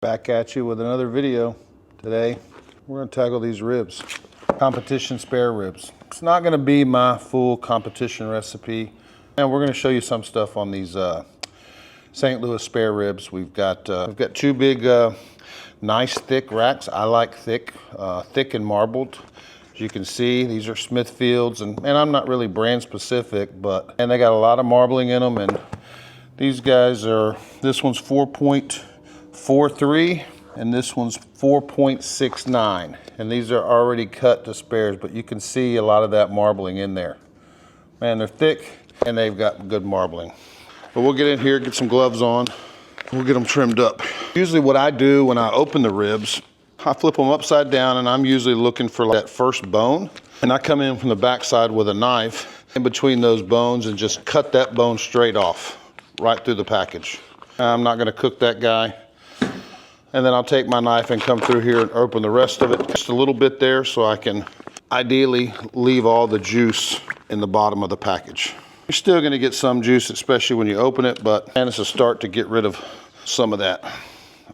Back at you with another video. Today we're going to tackle these ribs, competition spare ribs. It's not going to be my full competition recipe, and we're going to show you some stuff on these St. Louis spare ribs. We've got two big nice thick racks. I like thick and marbled. As you can see, these are Smithfields, and I'm not really brand specific, and they got a lot of marbling in them. And these guys are, this one's 4.43 and this one's 4.69, and these are already cut to spares, but you can see a lot of that marbling in there. Man, they're thick and they've got good marbling. But we'll get in here, get some gloves on, we'll get them trimmed up. Usually what I do when I open the ribs, I flip them upside down, and I'm usually looking for that first bone, and I come in from the backside with a knife in between those bones and just cut that bone straight off right through the package. I'm not going to cook that guy, and then I'll take my knife and come through here and open the rest of it just a little bit there, so I can ideally leave all the juice in the bottom of the package. You're still going to get some juice, especially when you open it, but it's a start to get rid of some of that.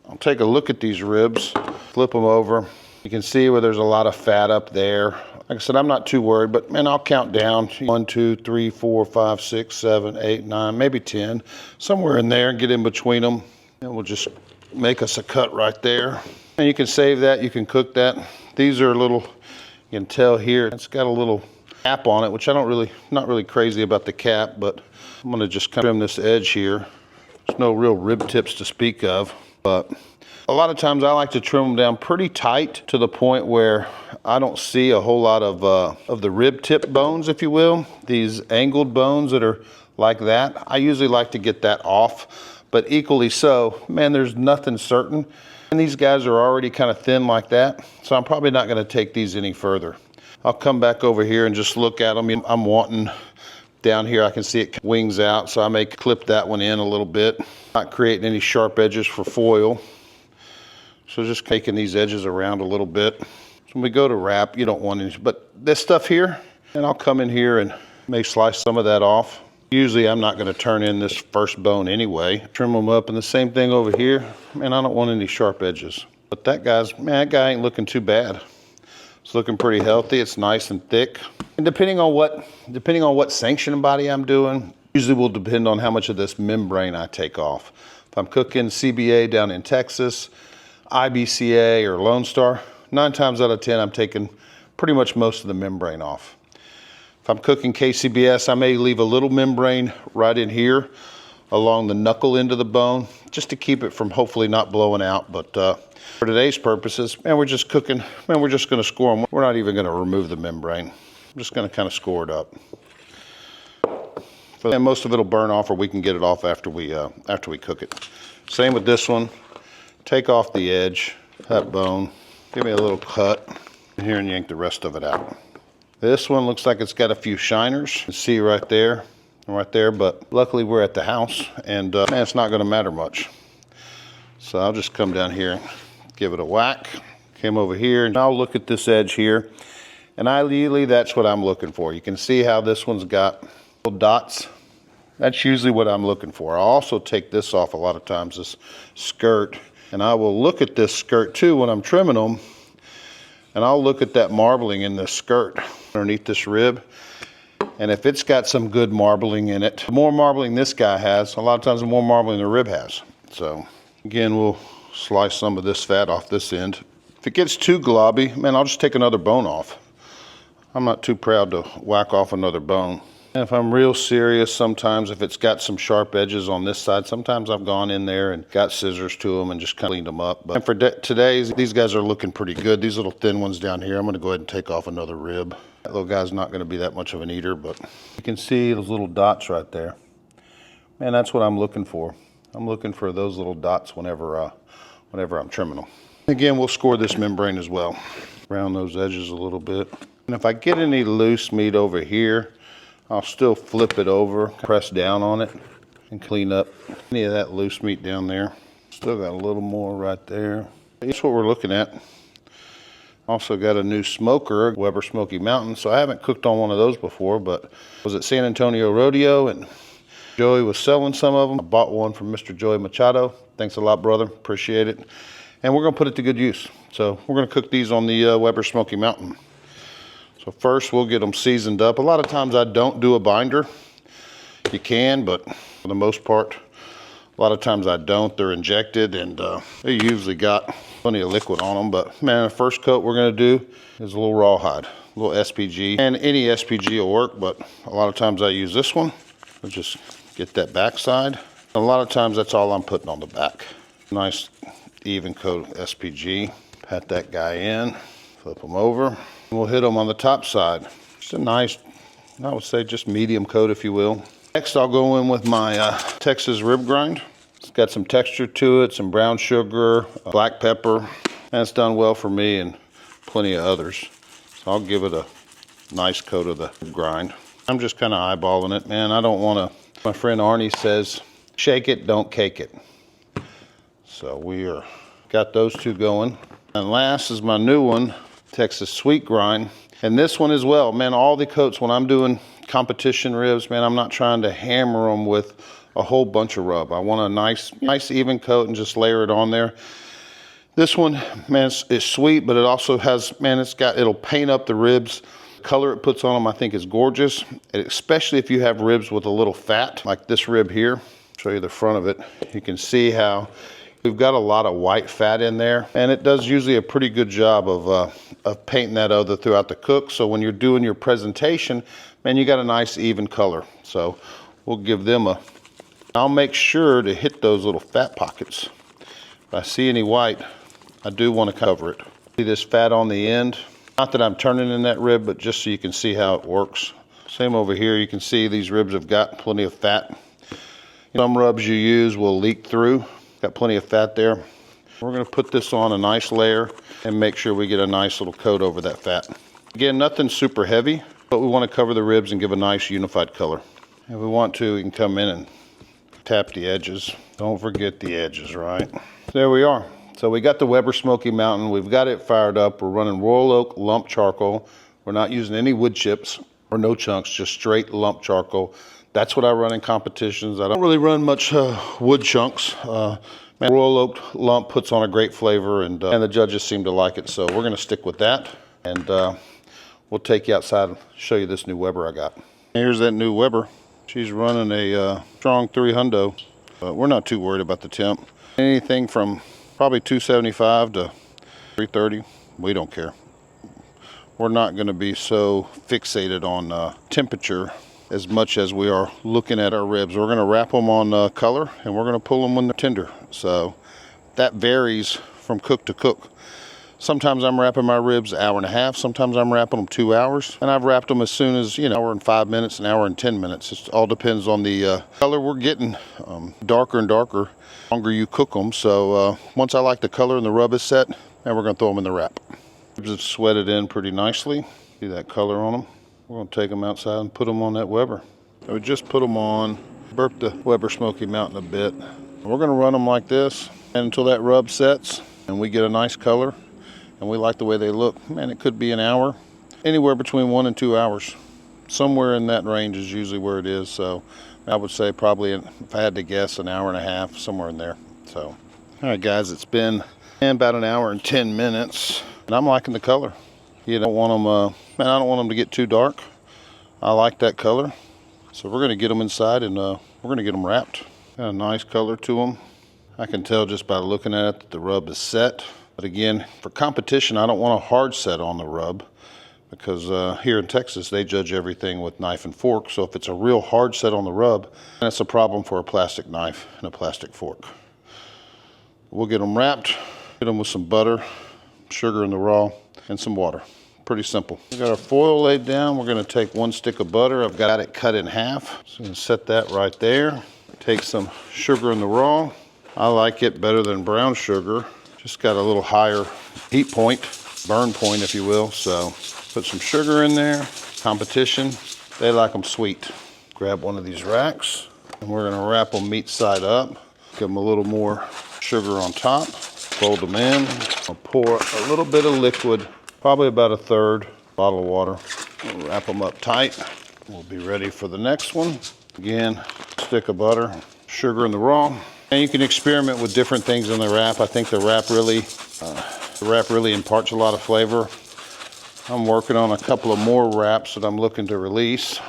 I'll take a look at these ribs, flip them over. You can see where there's a lot of fat up there. Like I said, I'm not too worried, but man, I'll count down 1, 2, 3, 4, 5, 6, 7, 8, 9, maybe 10, somewhere in there, and get in between them. And we'll just make us a cut right there. And you can save that, you can cook that. These are a little, you can tell here, it's got a little cap on it, which not really crazy about the cap, but I'm gonna just kind of trim this edge here. There's no real rib tips to speak of, but a lot of times I like to trim them down pretty tight to the point where I don't see a whole lot of the rib tip bones, if you will. These angled bones that are like that, I usually like to get that off, but equally so, man, there's nothing certain. And these guys are already kind of thin like that, so I'm probably not gonna take these any further. I'll come back over here and just look at them. I'm wanting down here, I can see it wings out, so I may clip that one in a little bit. Not creating any sharp edges for foil. So just taking these edges around a little bit. So when we go to wrap, you don't want any, but this stuff here, and I'll come in here and may slice some of that off. Usually I'm not gonna turn in this first bone anyway. Trim them up, and the same thing over here. Man, I don't want any sharp edges. But that that guy ain't looking too bad. It's looking pretty healthy. It's nice and thick. And depending on what sanctioned body I'm doing, usually will depend on how much of this membrane I take off. If I'm cooking CBA down in Texas, IBCA or Lone Star, 9 times out of 10 I'm taking pretty much most of the membrane off. If I'm cooking KCBS, I may leave a little membrane right in here along the knuckle end of the bone, just to keep it from hopefully not blowing out. But for today's purposes, man, we're just cooking, man, we're just gonna score them. We're not even gonna remove the membrane. I'm just gonna kind of score it up. And most of it'll burn off, or we can get it off after we cook it. Same with this one. Take off the edge, that bone, give me a little cut, and here and yank the rest of it out. This one looks like it's got a few shiners. You can see right there, but luckily we're at the house, and man, it's not gonna matter much. So I'll just come down here and give it a whack. Came over here, and I'll look at this edge here, and ideally that's what I'm looking for. You can see how this one's got little dots. That's usually what I'm looking for. I'll also take this off a lot of times, this skirt, and I will look at this skirt too when I'm trimming them, and I'll look at that marbling in this skirt underneath this rib. And if it's got some good marbling in it, the more marbling this guy has, a lot of times the more marbling the rib has. So again, we'll slice some of this fat off this end. If it gets too globby, man, I'll just take another bone off. I'm not too proud to whack off another bone. And if I'm real serious, sometimes if it's got some sharp edges on this side, sometimes I've gone in there and got scissors to them and just kind of cleaned them up. But for today's, these guys are looking pretty good. These little thin ones down here, I'm gonna go ahead and take off another rib. That little guy's not gonna be that much of an eater, but you can see those little dots right there. Man, that's what I'm looking for. I'm looking for those little dots whenever I'm trimming them. Again, we'll score this membrane as well. Round those edges a little bit. And if I get any loose meat over here, I'll still flip it over, press down on it, and clean up any of that loose meat down there. Still got a little more right there. That's what we're looking at. Also got a new smoker, Weber Smokey Mountain. So I haven't cooked on one of those before, but I was at San Antonio Rodeo and Joey was selling some of them. I bought one from Mr. Joey Machado. Thanks a lot, brother. Appreciate it. And we're gonna put it to good use. So we're gonna cook these on the Weber Smokey Mountain. So first we'll get them seasoned up. A lot of times I don't do a binder. You can, but for the most part, a lot of times I don't. They're injected and they usually got plenty of liquid on them. But man, the first coat we're gonna do is a little rawhide, a little SPG. And any SPG will work, but a lot of times I use this one. We'll just get that backside. A lot of times that's all I'm putting on the back. Nice even coat of SPG. Pat that guy in, flip them over. We'll hit them on the top side. Just a nice, I would say just medium coat, if you will. Next, I'll go in with my Texas rib grind. It's got some texture to it, some brown sugar, black pepper, and it's done well for me and plenty of others. So I'll give it a nice coat of the grind. I'm just kind of eyeballing it, man. I don't want to, my friend Arnie says, shake it, don't cake it. So we got those two going. And last is my new one, Texas sweet grind. And this one as well, man, all the coats, when I'm doing competition ribs, man, I'm not trying to hammer them with a whole bunch of rub. I want a nice even coat and just layer it on there. This one, man, is sweet, but it also has, man, it'll paint up the ribs. The color it puts on them, I think, is gorgeous, especially if you have ribs with a little fat, like this rib here. Show you the front of it. You can see how we've got a lot of white fat in there, and it does usually a pretty good job of painting that other throughout the cook. So when you're doing your presentation, man, you got a nice even color. So we'll give them I'll make sure to hit those little fat pockets. If I see any white, I do want to cover it. See this fat on the end? Not that I'm turning in that rib, but just so you can see how it works. Same over here, you can see these ribs have got plenty of fat. Some rubs you use will leak through. Got plenty of fat there. We're gonna put this on a nice layer and make sure we get a nice little coat over that fat. Again, nothing super heavy, but we wanna cover the ribs and give a nice unified color. If we want to, we can come in and tap the edges. Don't forget the edges, right? There we are. So we got the Weber Smokey Mountain. We've got it fired up. We're running Royal Oak lump charcoal. We're not using any wood chips or no chunks, just straight lump charcoal. That's what I run in competitions. I don't really run much wood chunks. Man, Royal Oak lump puts on a great flavor, and the judges seem to like it. So we're gonna stick with that, and we'll take you outside and show you this new Weber I got. Here's that new Weber. She's running a strong 300. We're not too worried about the temp. Anything from probably 275 to 330, we don't care. We're not gonna be so fixated on temperature as much as we are looking at our ribs. We're gonna wrap them on color, and we're gonna pull them when they're tender. So that varies from cook to cook. Sometimes I'm wrapping my ribs an hour and a half, sometimes I'm wrapping them 2 hours, and I've wrapped them as soon as, an hour and 5 minutes, an hour and 10 minutes. It all depends on the color we're getting. Darker and darker, the longer you cook them. So once I like the color and the rub is set, then we're gonna throw them in the wrap. Ribs have sweated in pretty nicely. See that color on them? We're gonna take them outside and put them on that Weber. So we just put them on, burp the Weber Smokey Mountain a bit. We're gonna run them like this until that rub sets and we get a nice color and we like the way they look. Man, it could be an hour, anywhere between 1 and 2 hours. Somewhere in that range is usually where it is. So I would say probably, if I had to guess, an hour and a half, somewhere in there. So, all right guys, it's been about an hour and 10 minutes and I'm liking the color. You don't want them, man, I don't want them to get too dark. I like that color. So we're gonna get them inside and we're gonna get them wrapped. Got a nice color to them. I can tell just by looking at it that the rub is set. But again, for competition, I don't want a hard set on the rub because here in Texas, they judge everything with knife and fork. So if it's a real hard set on the rub, then it's a problem for a plastic knife and a plastic fork. We'll get them wrapped, hit them with some butter, sugar in the raw, and some water. Pretty simple. We got our foil laid down. We're gonna take 1 stick of butter. I've got it cut in half. So I'm gonna set that right there. Take some sugar in the raw. I like it better than brown sugar. Just got a little higher heat point, burn point if you will. So put some sugar in there. Competition, they like them sweet. Grab one of these racks and we're gonna wrap them meat side up. Give them a little more sugar on top. Fold them in. I'll pour a little bit of liquid, probably about 1/3 bottle of water. We'll wrap them up tight. We'll be ready for the next one. Again, stick of butter, sugar in the raw. And you can experiment with different things in the wrap. I think the wrap really imparts a lot of flavor. I'm working on a couple of more wraps that I'm looking to release.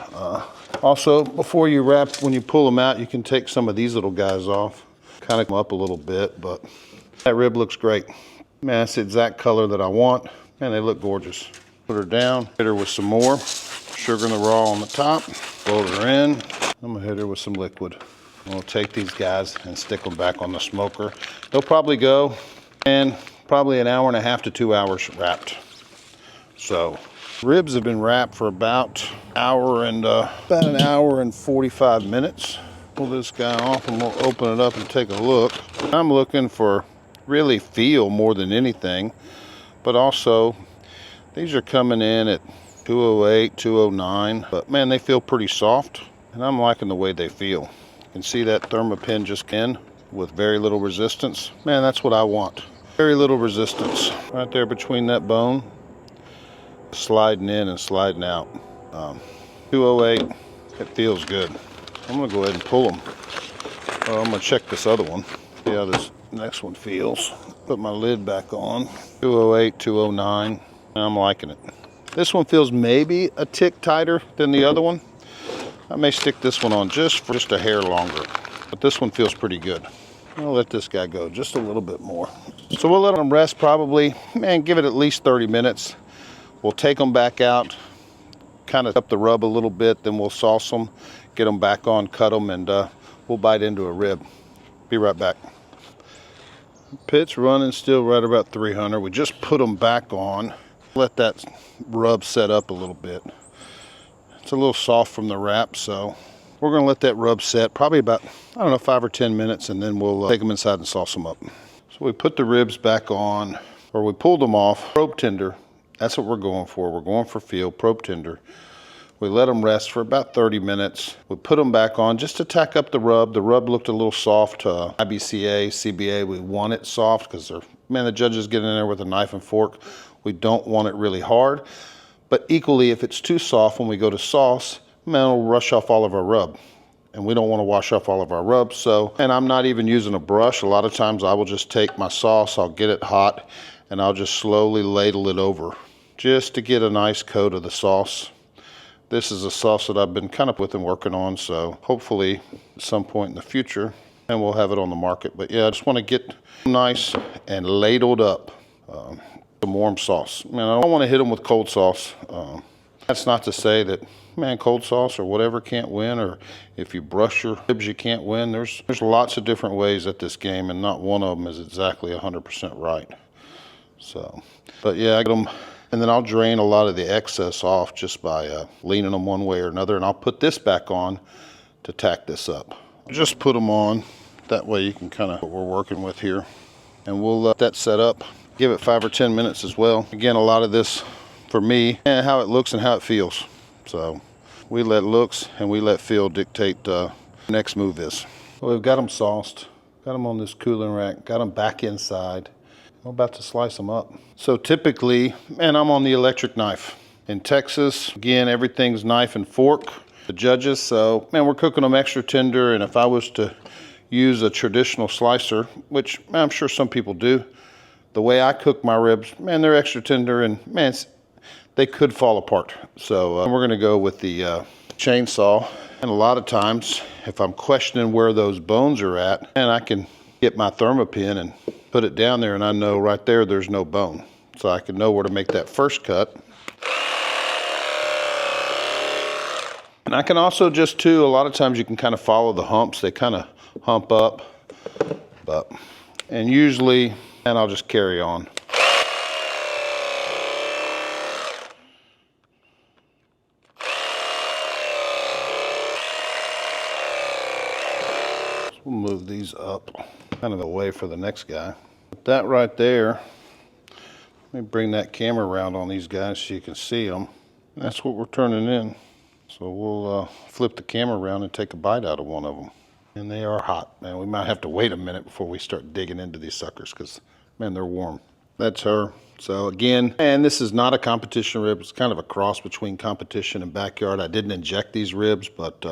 Also, before you wrap, when you pull them out, you can take some of these little guys off. Kind of come up a little bit, but that rib looks great. Man, that's the exact color that I want. Man, they look gorgeous. Put her down, hit her with some more. Sugar in the raw on the top. Fold her in. I'm gonna hit her with some liquid. We'll take these guys and stick them back on the smoker. They'll probably go, and probably an hour and a half to 2 hours wrapped. So, ribs have been wrapped for about an hour and 45 minutes. Pull this guy off and we'll open it up and take a look. I'm looking for really feel more than anything, but also these are coming in at 208, 209, but man, they feel pretty soft, and I'm liking the way they feel. You can see that thermopin just in with very little resistance. Man, that's what I want. Very little resistance. Right there between that bone. Sliding in and sliding out. 208, it feels good. I'm gonna go ahead and pull them. I'm gonna check this other one. See how this next one feels. Put my lid back on. 208, 209, and I'm liking it. This one feels maybe a tick tighter than the other one. I may stick this one on just a hair longer, but this one feels pretty good. I'll let this guy go just a little bit more. So we'll let them rest probably, man, give it at least 30 minutes. We'll take them back out, kind of up the rub a little bit, then we'll sauce them, get them back on, cut them, and we'll bite into a rib. Be right back. Pit's running still right about 300. We just put them back on. Let that rub set up a little bit. It's a little soft from the wrap, so we're gonna let that rub set probably about, I don't know, 5 or 10 minutes, and then we'll take them inside and sauce them up. So we put the ribs back on, or we pulled them off. Probe tender, that's what we're going for. We're going for feel, probe tender. We let them rest for about 30 minutes. We put them back on just to tack up the rub. The rub looked a little soft. IBCA, CBA, we want it soft because the judges get in there with a knife and fork. We don't want it really hard. But equally, if it's too soft when we go to sauce, man, it'll rush off all of our rub. And we don't want to wash off all of our rub. So, and I'm not even using a brush. A lot of times I will just take my sauce, I'll get it hot, and I'll just slowly ladle it over just to get a nice coat of the sauce. This is a sauce that I've been kind of with and working on, so hopefully at some point in the future, and we'll have it on the market. But yeah, I just want to get nice and ladled up some warm sauce. Man, I don't want to hit them with cold sauce. That's not to say that, man, cold sauce or whatever can't win, or if you brush your ribs you can't win. There's lots of different ways at this game, and not one of them is exactly 100% right. So, but yeah, I get them. And then I'll drain a lot of the excess off just by leaning them one way or another. And I'll put this back on to tack this up. Just put them on. That way you can kind of what we're working with here. And we'll let that set up. Give it 5 or 10 minutes as well. Again, a lot of this for me and how it looks and how it feels. So we let looks and we let feel dictate next move is. Well, we've got them sauced. Got them on this cooling rack. Got them back inside. I'm about to slice them up. So typically, man, I'm on the electric knife. In Texas, again, everything's knife and fork. The judges, so man, we're cooking them extra tender, and if I was to use a traditional slicer, which man, I'm sure some people do, the way I cook my ribs, man, they're extra tender, and man, they could fall apart. So we're gonna go with the chainsaw. And a lot of times, if I'm questioning where those bones are at, and I can get my thermopin and put it down there, and I know right there there's no bone. So I can know where to make that first cut. And I can also just too, a lot of times you can kind of follow the humps. They kind of hump up. And usually, and I'll just carry on. So we'll move these up kind of away for the next guy. That right there, let me bring that camera around on these guys so you can see them. That's what we're turning in. So we'll flip the camera around and take a bite out of one of them. And they are hot, man. We might have to wait a minute before we start digging into these suckers because, man, they're warm. That's her. So again, and this is not a competition rib. It's kind of a cross between competition and backyard. I didn't inject these ribs, but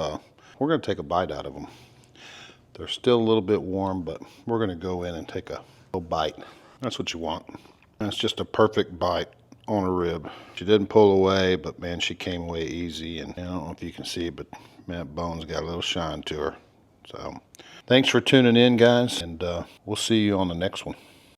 we're going to take a bite out of them. They're still a little bit warm, but we're going to go in and take a little bite. That's what you want. That's just a perfect bite on a rib. She didn't pull away, but man, she came away easy. And I don't know if you can see, but man, that bone's got a little shine to her. So thanks for tuning in, guys, and we'll see you on the next one.